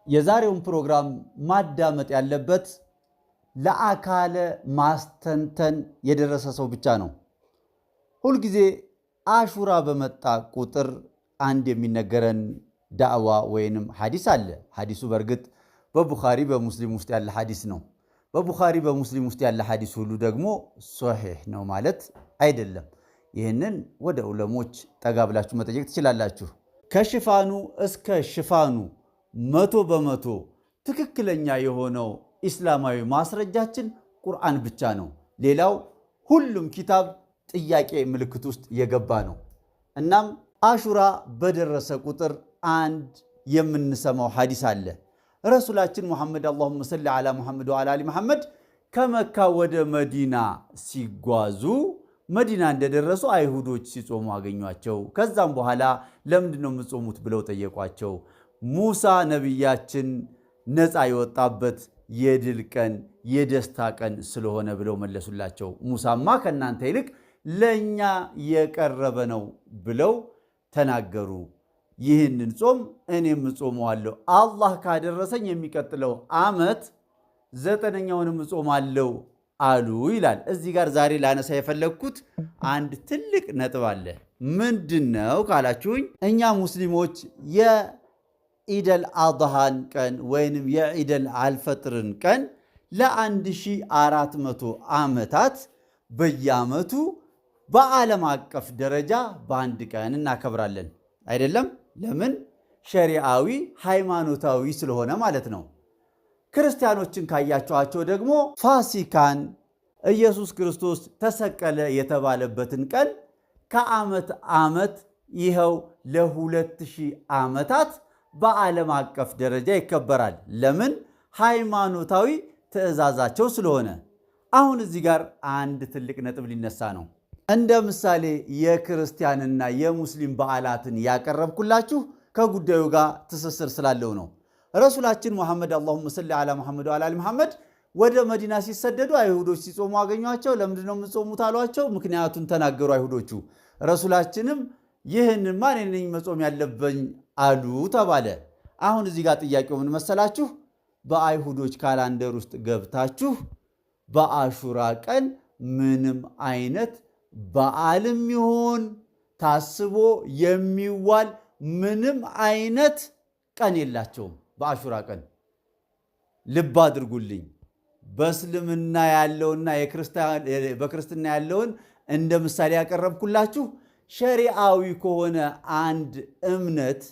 የዛሬውን ፕሮግራም ማዳመጥ ያለበት ለአካለ ማስተንተን የደረሰ ሰው ብቻ ነው። ሁልጊዜ አሹራ በመጣ ቁጥር አንድ የሚነገረን ዳዕዋ ወይንም ሐዲስ አለ። ሐዲሱ በርግጥ በቡኻሪ በሙስሊም ውስጥ ያለ ሐዲስ ነው። በቡኻሪ በሙስሊም ውስጥ ያለ ሐዲስ ሁሉ ደግሞ ሶሒህ ነው ማለት አይደለም። ይህንን ወደ ዑለሞች ጠጋ ብላችሁ መጠየቅ ትችላላችሁ። ከሽፋኑ እስከ ሽፋኑ 100% ትክክለኛ የሆነው ኢስላማዊ ማስረጃችን ቁርአን ብቻ ነው። ሌላው ሁሉም ኪታብ ጥያቄ ምልክት ውስጥ የገባ ነው። እናም አሹራ በደረሰ ቁጥር አንድ የምንሰማው ሐዲስ አለ። ረሱላችን ሙሐመድ አላሁመ ሰሊ ዐላ ሙሐመድ ወዐላ አሊ ሙሐመድ ከመካ ወደ መዲና ሲጓዙ መዲና እንደደረሱ አይሁዶች ሲጾሙ አገኟቸው። ከዛም በኋላ ለምንድነው የምትጾሙት ብለው ጠየቋቸው። ሙሳ ነቢያችን ነፃ የወጣበት የድል ቀን የደስታ ቀን ስለሆነ ብለው መለሱላቸው። ሙሳማ ከእናንተ ይልቅ ለእኛ የቀረበ ነው ብለው ተናገሩ። ይህንን ጾም እኔም እጾመዋለሁ፣ አላህ ካደረሰኝ የሚቀጥለው ዓመት 9ኛውንም እጾማለሁ አሉ ይላል። እዚህ ጋር ዛሬ ላነሳ የፈለግኩት አንድ ትልቅ ነጥብ አለ። ምንድነው ካላችሁኝ፣ እኛ ሙስሊሞች የኢደል አድሃን ቀን ወይንም የኢደል አልፈጥርን ቀን ለ1400 ዓመታት በየዓመቱ በዓለም አቀፍ ደረጃ በአንድ ቀን እናከብራለን አይደለም? ለምን? ሸሪዓዊ ሃይማኖታዊ ስለሆነ ማለት ነው። ክርስቲያኖችን ካያቸዋቸው ደግሞ ፋሲካን ኢየሱስ ክርስቶስ ተሰቀለ የተባለበትን ቀን ከዓመት ዓመት ይኸው ለ2000 ዓመታት በዓለም አቀፍ ደረጃ ይከበራል። ለምን? ሃይማኖታዊ ትዕዛዛቸው ስለሆነ። አሁን እዚህ ጋር አንድ ትልቅ ነጥብ ሊነሳ ነው። እንደ ምሳሌ የክርስቲያንና የሙስሊም በዓላትን ያቀረብኩላችሁ ከጉዳዩ ጋር ትስስር ስላለው ነው። ረሱላችን ሙሐመድ አላሁመ ሰሊ ዐላ ሙሐመድ ወዐላ አሊ ሙሐመድ ወደ መዲና ሲሰደዱ አይሁዶች ሲጾሙ አገኟቸው። ለምንድነው የምትጾሙት አሏቸው። ምክንያቱን ተናገሩ አይሁዶቹ። ረሱላችንም ይህንማ እኔ ነኝ መጾም ያለብኝ አሉ ተባለ። አሁን እዚህ ጋር ጥያቄው ምን መሰላችሁ? በአይሁዶች ካላንደር ውስጥ ገብታችሁ በአሹራ ቀን ምንም አይነት በዓልም ይሁን ታስቦ የሚዋል ምንም አይነት ቀን የላቸውም። በአሹራ ቀን ልብ አድርጉልኝ። በእስልምና ያለውና በክርስትና ያለውን እንደ ምሳሌ ያቀረብኩላችሁ ሸሪዓዊ ከሆነ አንድ እምነት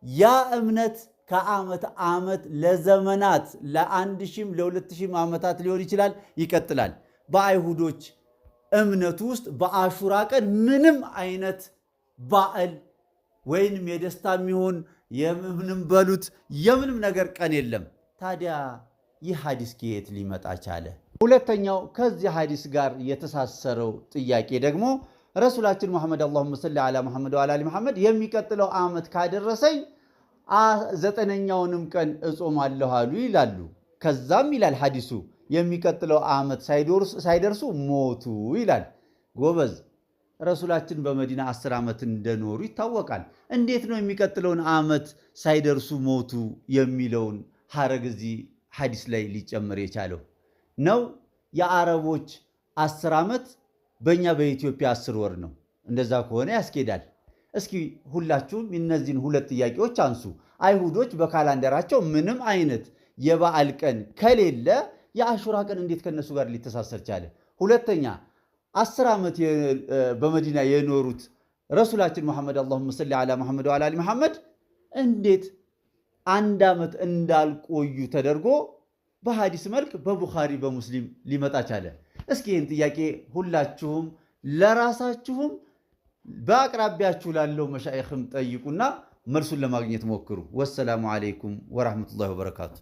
ያ እምነት ከዓመት ዓመት ለዘመናት ለ1000 ለ2000 ዓመታት ሊሆን ይችላል ይቀጥላል። በአይሁዶች እምነቱ ውስጥ በአሹራ ቀን ምንም አይነት በዓል ወይንም የደስታ የሚሆን የምንም በሉት የምንም ነገር ቀን የለም። ታዲያ ይህ ሐዲስ ከየት ሊመጣ ቻለ? ሁለተኛው ከዚህ ሐዲስ ጋር የተሳሰረው ጥያቄ ደግሞ ረሱላችን ሙሐመድ አላሁመ ሰሊ ዐላ ሙሐመድ ወዐላ አሊ ሙሐመድ የሚቀጥለው ዓመት ካደረሰኝ 9ኛውንም ቀን እጾማለሁ አሉ ይላሉ። ከዛም ይላል ሐዲሱ የሚቀጥለው ዓመት ሳይደርሱ ሞቱ ይላል። ጎበዝ፣ ረሱላችን በመዲና 10 ዓመት እንደኖሩ ይታወቃል። እንዴት ነው የሚቀጥለውን ዓመት ሳይደርሱ ሞቱ የሚለውን ሐረግ እዚህ ሐዲስ ላይ ሊጨምር የቻለው ነው? የአረቦች 10 ዓመት በእኛ በኢትዮጵያ 10 ወር ነው። እንደዛ ከሆነ ያስኬዳል። እስኪ ሁላችሁም እነዚህን ሁለት ጥያቄዎች አንሱ። አይሁዶች በካላንደራቸው ምንም አይነት የበዓል ቀን ከሌለ የአሹራ ቀን እንዴት ከነሱ ጋር ሊተሳሰር ቻለ? ሁለተኛ 10 ዓመት በመዲና የኖሩት ረሱላችን ሙሐመድ አላሁመ ሰሊ ዐላ ሙሐመድ ወዐላ አሊ ሙሐመድ እንዴት 1 ዓመት እንዳልቆዩ ተደርጎ በሐዲስ መልክ በቡኻሪ በሙስሊም ሊመጣ ቻለ? እስኪ ይህን ጥያቄ ሁላችሁም ለራሳችሁም በአቅራቢያችሁ ላለው መሻይኽም ጠይቁና መልሱን ለማግኘት ሞክሩ። ወሰላሙ ዓለይኩም ወራህመቱላሂ ወበረካቱ።